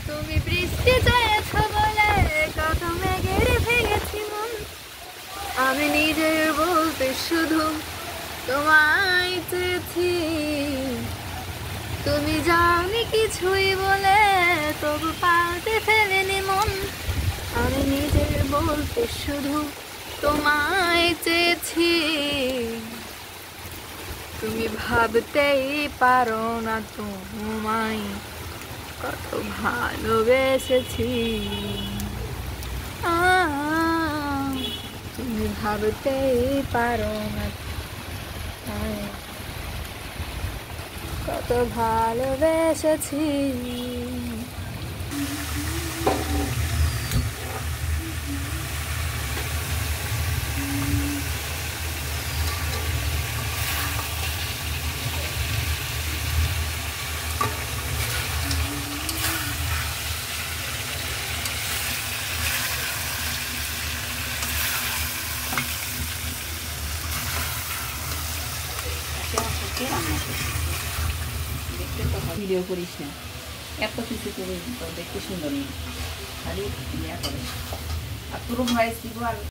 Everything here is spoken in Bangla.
তুমি বৃষ্টি চেয়েছ বলে কত মেঘের ভেঙেছি মন, আমি নিজের বলতে শুধু তোমায় চেয়েছি। তুমি যাওনি কিছুই বলে তবু পাতে ফেলেনি মন, আমি নিজের বলতে শুধু তোমায় চেয়েছি। তুমি ভাবতেই পারো না তোমায় কত ভালোবেসেছি। তুমি ভাবতেই পারো না তোমায় কত ভালোবেসেছি। দেখতে তো ভিডিও করিস না, এত কিছু করে দেখতে সুন্দর নেই, খালি ইয়া করে। আর তোর ভয়েস দিব আর